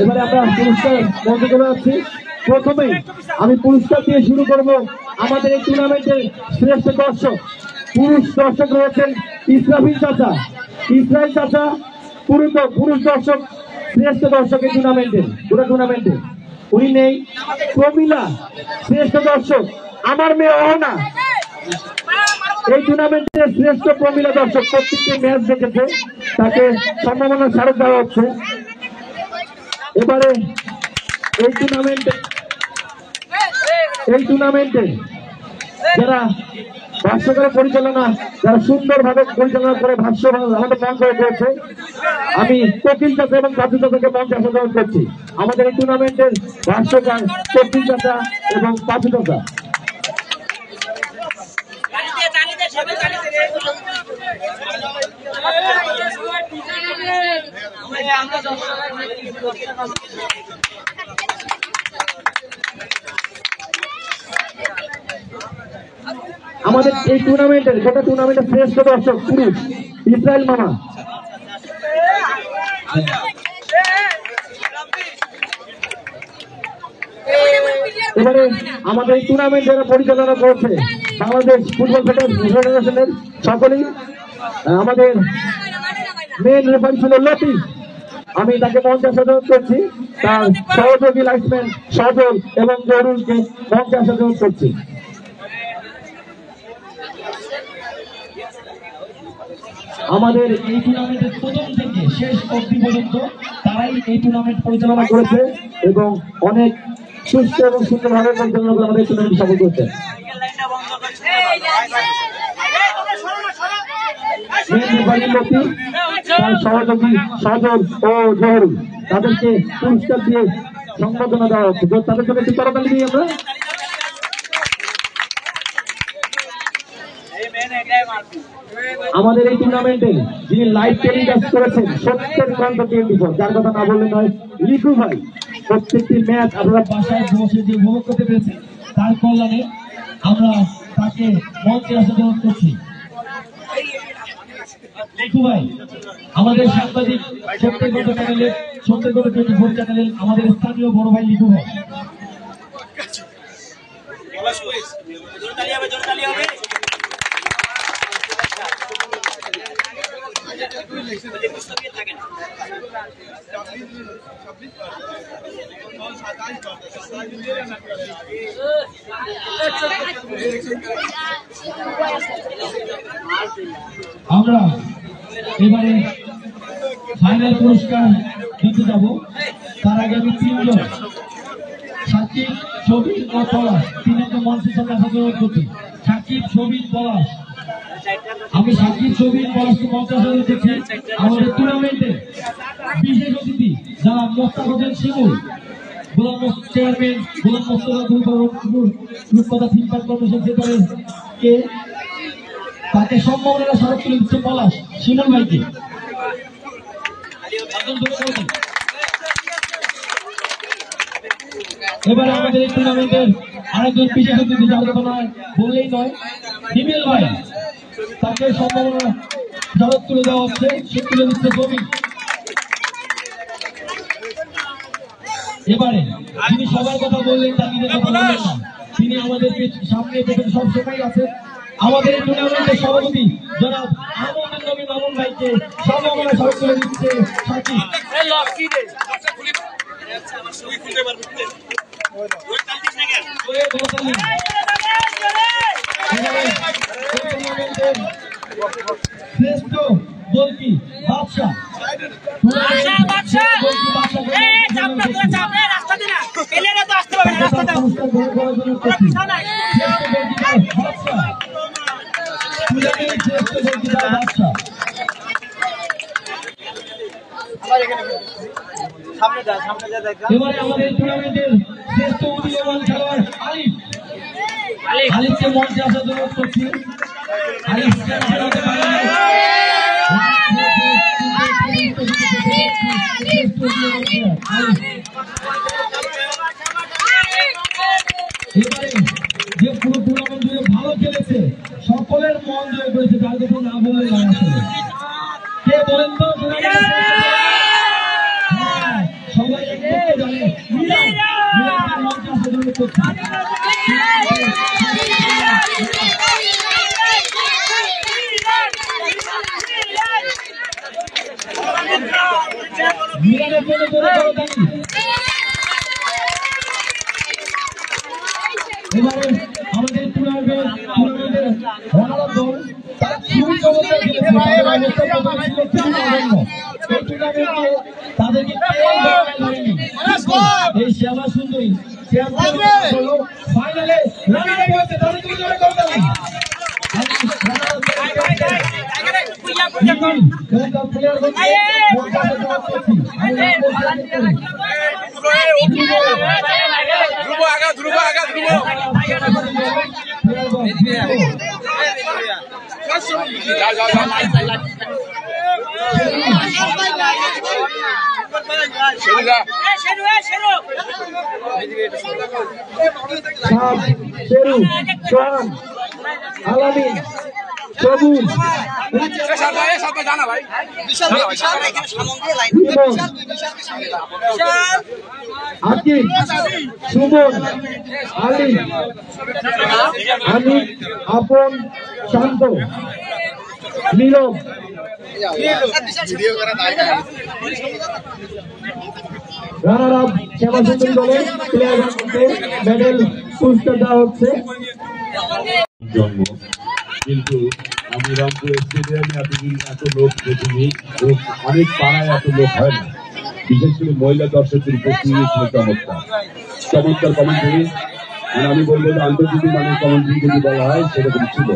এবারে আমরা পুরস্কার বন্ধ করে যাচ্ছি। প্রথমেই আমি পুরস্কার দিয়ে শুরু করব। আমাদের এই টুর্নামেন্টের শ্রেষ্ঠ দর্শক পুরুষ দর্শক রয়েছেন ইসরাফিল চাচা। ইসরাইল চাচা পুরুষ দর্শক শ্রেষ্ঠ দর্শক এই টুর্নামেন্টে উনি নেই। প্রমিলা শ্রেষ্ঠ দর্শক, আমার মেয়ে অহনা এই টুর্নামেন্টের শ্রেষ্ঠ প্রমিলা দর্শক, প্রত্যেকটি ম্যাচ দেখেছে, তাকে সম্মাননা স্মারক দেওয়া হচ্ছে। এবারে এই টুর্নামেন্টে যারা ভাষ্যকার পরিচালনা, যারা সুন্দরভাবে পরিচালনা করে ভাষ্য আমাদের মঞ্চ হয়ে পড়েছে, আমি কপিল চাচা এবং কাজু চাচাকে মঞ্চে আহ্বান করছি। আমাদের এই টুর্নামেন্টের ভাষ্যকার কপিল চাচা এবং কাজু চাচা। আমাদের এই গোটা টুর্নামেন্টের শ্রেষ্ঠ দর্শক পুরুষ ইসরাইল মামা। এবারে আমাদের এই টুর্নামেন্ট যারা পরিচালনা করেছে বাংলাদেশ ফুটবল ফেডারেশনের সকলেই, আমাদের মেন রেফারি ছিল লতিফ, আমি তাকে মঞ্চে আসাদন করছি। তার সহযোগী লাইসম্যান সজল এবং জরুলকে মঞ্চে আসাদন করছি। আমাদের এই টুর্নামেন্টের প্রথম থেকে শেষ অবধি পর্যন্ত তারাই এই টুর্নামেন্ট পরিচালনা করেছে এবং অনেক সুস্থ এবং সুন্দরভাবে পরিচালনা করে আমাদের টুর্নামেন্ট সফল করছে। সহযোগী সজল ও জহরুল, তাদেরকে পুরস্কার দিয়ে সংবর্ধনা দেওয়া হচ্ছে। তাদের জন্য একটু করতালি দিই আমরা। আমাদের এই টুর্নামেন্টে যিনি লাইভ টেলিকাস্ট করেছেন সত্যের কণ্ঠ 24, যার কথা না বললে নয়, লিখু ভাই। প্রত্যেকটি ম্যাচ আপনারা বাসায় বসে যে উপভোগ করতে পেরেছেন, তার কল্যাণে আমরা তাকে মঞ্চে আসাদন করছি। লিখু ভাই আমাদের সাংবাদিক সত্যের কণ্ঠ চ্যানেলের 24 চ্যানেলের আমাদের স্থানীয় বড় ভাই লিখু ভাই। আমরা এবারে ফাইনাল পুরস্কার দিতে যাব। তার আগে আমি 3 জন সাকিব, ছবি ও পলাশ তিনজন মঞ্চের সামনে আসার অনুরোধ করছি। সাকিব, ছবি, পলাশ। আমি সাকিব, ছবি, পলাশকে মঞ্চে আসার অনুরোধ করছি। আমাদের টুর্নামেন্টের বিশেষ অতিথি যারা মোস্তাক হোসেন শিমুল, গোলাম chairman Golam Mostafa theme park corporation কে তাকে সম্মাননা স্মারক তুলে দিচ্ছে পলাশ শিমুল ভাইকে। এবারে আমাদের এই টুর্নামেন্টের আরেকজন বিশেষ অতিথি, যার কথা নয় বললেই নয়, হিমেল ভাই, তাকে সম্মাননা স্মারক তুলে দেওয়া হচ্ছে, সে তুলে দিচ্ছে ছবি। এবারে তিনি সবার কথা বললেন, তার নিজের কথা বললেন না, তিনি আমাদের সামনে পেছনে সবসময় আছেন। আমাদের এই টুর্নামেন্টের সভাপতি জনাব আহমদ নবী মামুন ভাইকে সম্মাননা স্মারক তুলে দিচ্ছে সাকিব। শ্রেষ্ঠ গোলকি বাদশা, এবারে আমাদের টুর্নামেন্টের শ্রেষ্ঠ উদীয়মান খেলোয়াড় আলিফকে মঞ্চে আসার অনুরোধ করছি। যে পুরো টুর্নামেন্ট জুড়ে ভালো খেলেছে, সকলের মন জয় করেছে, তার কথা না বললে নয়। আসলে কে বলেন তো সবাই এবারে আমাদের টুর্নামেন্টের রানার দল তারা খুবই চমৎকার খেলেছে। এই টুর্নামেন্টে তাদেরকে এই শ্যামা সুন্দরী ফাইনালে রানার হয়েছে। তাদেরকে জোরে করতাম আলামিন সবুজ আকিব সুমন আলী আমি আপন শান্ত নীরব রানার আপ শ্যামা সুন্দরী দলের প্লেয়ারকে মেডেল পুরস্কার দেওয়া হচ্ছে। কিন্তু আমি রংপুর স্টেডিয়ামে এতদিন এত লোক দেখিনি, অনেক পাড়ায় এত লোক হয় না, বিশেষ করে মহিলা দর্শকদের উপস্থিতি ছিল চমৎকার চমৎকার কমেন্টারি। মানে আমি বলবো যে আন্তর্জাতিক মানের কমেন্টারি যদি বলা হয় সেরকম ছিল।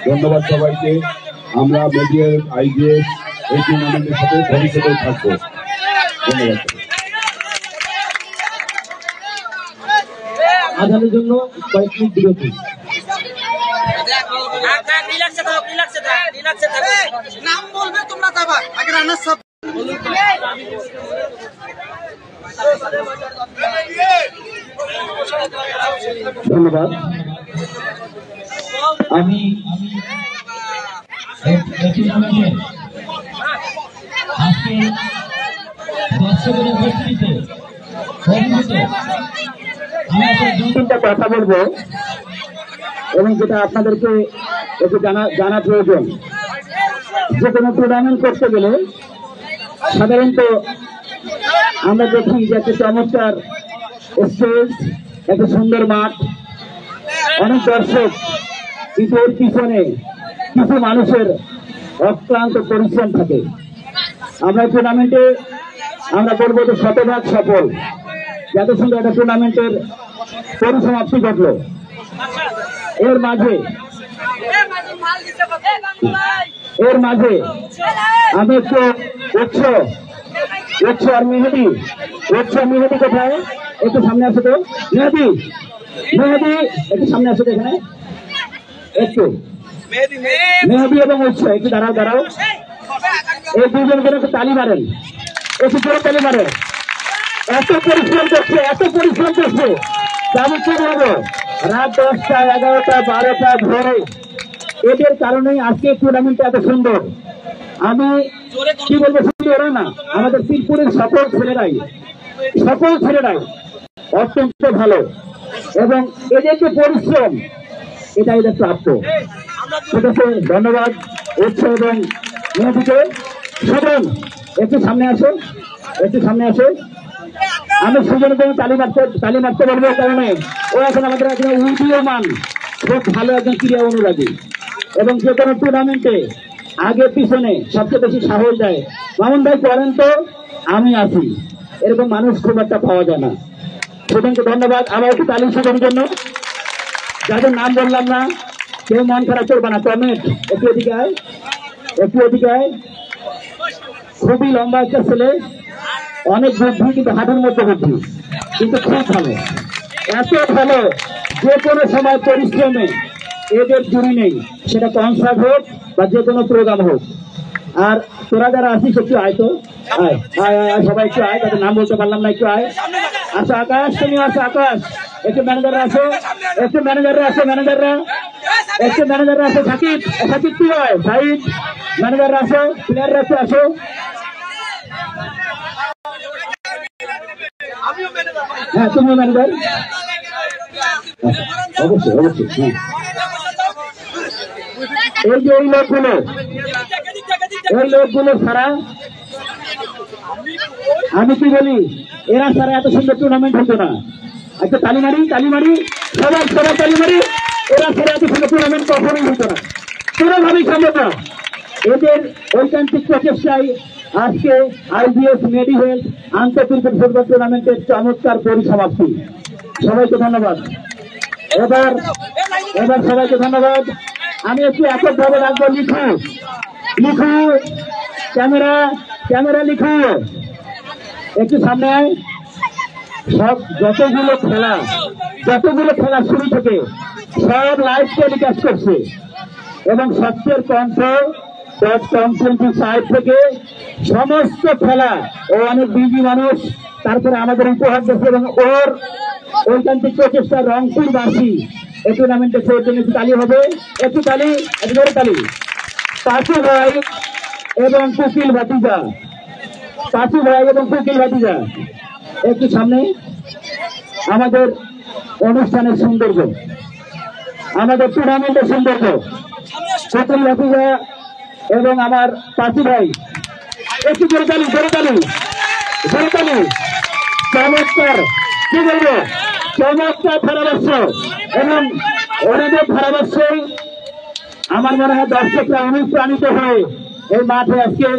ধন্যবাদ সবাইকে। আমরা মিডিয়ার আইজিএস এই টুর্নামেন্টের সাথে ভবিষ্যতেও থাকবো। ধন্যবাদ। আজানের জন্য কয়েক মিনিট বিরতি। নাম বলবে তোমরা যাবা আগে রান্নার সব ধন্যবাদ। আমি আজকে দর্শকের উপস্থিতিতে দু তিনটা কথা বলবো এবং যেটা আপনাদেরকে একটু জানা প্রয়োজন। যে কোনো টুর্নামেন্ট করতে গেলে সাধারণত আমরা দেখি যে একটা চমৎকার স্টেজ, একটা সুন্দর মাঠ, অনেক দর্শক, কিন্তু এর পিছনে কিছু মানুষের অক্লান্ত পরিশ্রম থাকে। আমরা টুর্নামেন্টে আমরা বলবো যে শতভাগ সফল। এত সুন্দর একটা টুর্নামেন্টের পরিসমাপ্তি ঘটলো। এর মাঝে আমি একটু উৎস আর মেহেদি কোথায়? একটু সামনে আসো তো। মেহেদি একটু সামনে আসো তো এখানে। একটু মেহেদি এবং উৎস একটু দাঁড়াও। এই দুজন করে একটু তালি মারেন, একটু করে তালি মারেন। এত পরিশ্রম করছে আমি কি বলবো, রাত 10টা 11টা 12টা ভোরে এদের কারণেই আজকে টুর্নামেন্টটা এত সুন্দর। আমি কি বলবো, শুধু এরা না, আমাদের শিবপুরের সকল ছেলেরাই অত্যন্ত ভালো এবং এদের যে পরিশ্রম এটা এদের প্রাপ্য। ঠিক আছে, ধন্যবাদ উৎস এবং মেয়েটিকে। সুজন একটু সামনে আসো। আমি সুজনকে তালি মারতে বলবো, কারণে ও এখন আমাদের একজন উদীয়মান খুব ভালো একজন ক্রীড়া অনুরাগী এবং যে কোনো টুর্নামেন্টে আগে পিছনে সবচেয়ে বেশি সাহস দেয়। মামুন ভাই করেন তো, আমি আছি, এরকম মানুষ খুব একটা পাওয়া যায় না। সুজনকে ধন্যবাদ। আমার একটু তালি সুজনের জন্য। যাদের নাম বললাম না কেউ মন খারাপ করবে না। কমেন্ট একটু এদিকে আয়। খুবই লম্বা একটা ছেলে, অনেক বুদ্ধি, কিন্তু হাতের মধ্যে বুদ্ধি, কিন্তু খুব ভালো, এত ভালো যে কোনো সময় পরিশ্রমে এদের জুড়ি নেই, সেটা কনসার্ট হোক বা যে কোনো প্রোগ্রাম হোক। আর তোরা যারা আসিস একটু আয় তো, আয় সবাই একটু আয়, তাদের নাম বলতে পারলাম না, একটু আয়। আচ্ছা আকাশ, তুমি আসো আকাশ। একটু ম্যানেজাররা আসো, ম্যানেজাররা আসো। সাকিব কি হয় সাইড, ম্যানেজাররা আসো, প্লেয়াররা একটু আসো। হ্যাঁ তুমি ম্যানেজার, অবশ্যই। হ্যাঁ এই যে এই লোকগুলো ছাড়া আমি কি বলি, এরা ছাড়া এত সুন্দর টুর্নামেন্ট হতো না। একটা তালি মারি সবাই তালি মারি। এরা ছাড়া এত সুন্দর টুর্নামেন্ট কখনোই হতো না, কোনোভাবেই সম্ভব না। এদের ঐকান্তিক প্রচেষ্টায় আজকে আইবিএস মেডিহেলথ আন্তর্জাতিক ফুটবল টুর্নামেন্টের চমৎকার পরিসমাপ্তি। সবাইকে ধন্যবাদ। এবার সবাইকে ধন্যবাদ। আমি একটু এককভাবে রাখবো। লিখু ক্যামেরা লিখু একটু সামনে আয়। সব যতগুলো খেলা শুরু থেকে সব লাইভ টেলিকাস্ট করছে এবং সত্যের কণ্ঠ সাইড থেকে সমস্ত খেলা ও অনেক বিজি মানুষ তারপরে আমাদের উপহার দিচ্ছে এবং ওর ঐকান্তিক প্রচেষ্টা রংপুরবাসী এই টুর্নামেন্টে সেই জন্য একটু তালি হবে। একটু তালি, একবারে তালি। পাঁচু ভাই এবং কুকিল ভাতিজা একটু সামনে। আমাদের অনুষ্ঠানের সৌন্দর্য, আমাদের টুর্নামেন্টের সৌন্দর্য, কুকিল ভাতিজা এবং আমার পাঁচু ভাই একটু জোরে তালি। চমৎকার, কি বলবো, চমৎকার ধারাভাষ্য এবং ওনাদের ধারাভাষ্যই আমার মনে হয় দর্শকরা অনুপ্রাণিত হয়ে এই মাঠে আজকে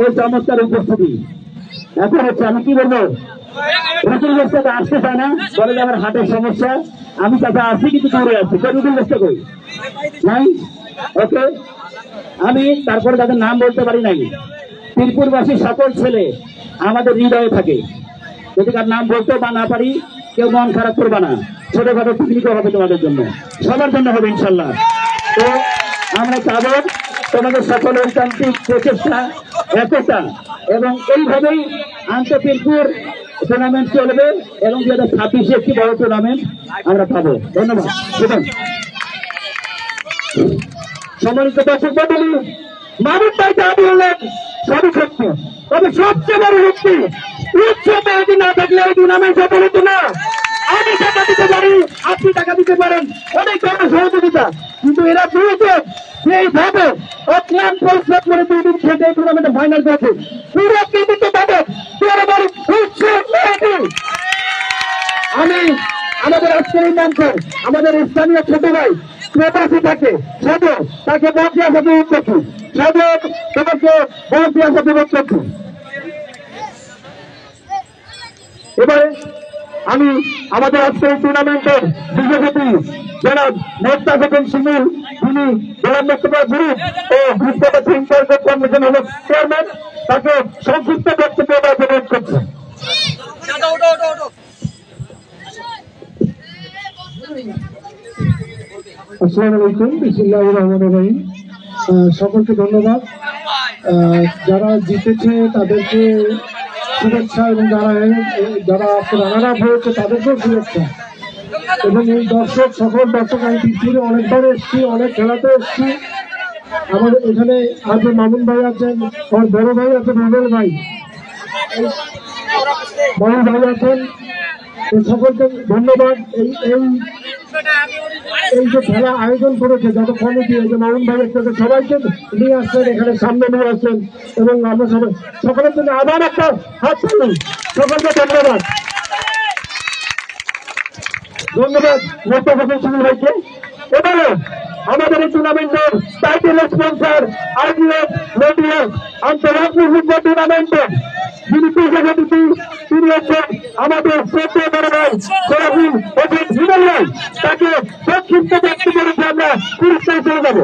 এই চমৎকার উপস্থিতি। এখন হচ্ছে আমি কি বলবো, রুকুল গোস্তাকে আসতে চায় না, বলে যে আমার হাটের সমস্যা, আমি তাতে আসি কিন্তু দূরে আছি। রুকুল গোস্তা কই নাই? ওকে, আমি তারপরে তাদের নাম বলতে পারি নাই। তিরপুরবাসীর সকল ছেলে আমাদের হৃদয়ে থাকে, যদি তার নাম বলতে বা না পারি কেউ মন খারাপ করবে না। ছোটখাটো পিকনিকও হবে তোমাদের জন্য, সবার জন্য হবে ইনশাল্লাহ। তো আমরা চাবো তোমাদের সকল ঐকান্তিক প্রচেষ্টা, একতা এবং এইভাবেই আন্তঃতিরপুর টুর্নামেন্ট চলবে এবং 2026 একটি বড় টুর্নামেন্ট আমরা পাবো। ধন্যবাদ। সম্মানিত দর্শক মণ্ডলী, মামুন ভাই যা বললেন সবই সত্য, তবে সবচেয়ে বড় সত্যি উৎসব না থাকলে এই টুর্নামেন্ট সফল হতো না। আমি টাকা দিতে পারি, আপনি টাকা দিতে পারেন, অনেক ধরনের সহযোগিতা, কিন্তু এরা বুঝেছে সেইভাবে অক্লান্ত পরিশ্রম করে 2 দিন খেটে এই টুর্নামেন্টে ফাইনাল করেছে। পুরো কৃতিত্ব তাদের। আমি আমাদের আজকের এই মঞ্চের আমাদের স্থানীয় ছোট ভাই প্রবাসী থাকে তাকে ভোট দেওয়ার সাথে করছি, তোমাকে ভোট দেওয়ার সাথে করছি। এবারে আমি আমাদের আজকের টুর্নামেন্টের বিজেপি জনাব মোস্তাক হোসেন শিমুল, তিনি জনাব মোস্তফা গ্রুপ ও গ্রুপ ইনচার্জ কমিশন হল চেয়ারম্যান, তাকে সংক্ষিপ্ত বক্তব্য অনুরোধ করছে। আসসালামু আলাইকুম, বিসমিল্লাহির রহমানির রহিম। সকলকে ধন্যবাদ। যারা জিতেছে তাদেরকে শুভেচ্ছা এবং যারা রানার আপ হয়েছে তাদেরকেও শুভেচ্ছা। এবং এই সকল দর্শক আমি পৃথিবীতে অনেকবার এসেছি, অনেক খেলাতে এসেছি। আমাদের এখানে আজ মামুন ভাই আছেন, আমার বড় ভাই আছেন রুবেল ভাই, মামুন ভাই আছেন, সকলকে ধন্যবাদ। এই যে খেলা আয়োজন করেছে যত কমিটি, এই যে মামুন ভাই একসাথে সবাইকে নিয়ে আসছেন, এখানে সামনে নিয়ে আসছেন এবং আমরা সকলের জন্য আবার একটা হাত তুলি। সকলকে ধন্যবাদ। মোস্তাক হোসেন শিমুল ভাইকে। এবারে আমাদের এই টুর্নামেন্টের টাইটেল স্পন্সর আইবিএস মেডিহেলথ আন্তর্জাতিক ফুটবল টুর্নামেন্টের যিনি সভাপতি, তিনি হচ্ছেন আমাদের শ্রদ্ধেয় বড় ভাই সরাফুল হোসেন হিমেল ভাই। তাকে সংক্ষিপ্ত বক্তব্য রেখে আমরা পুরস্কারে চলে যাব।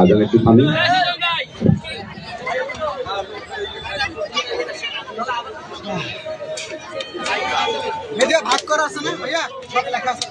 আজান একটু থামি। মিডিয়া ভাগ করা আছে না ভাইয়া, সব লেখা আছে।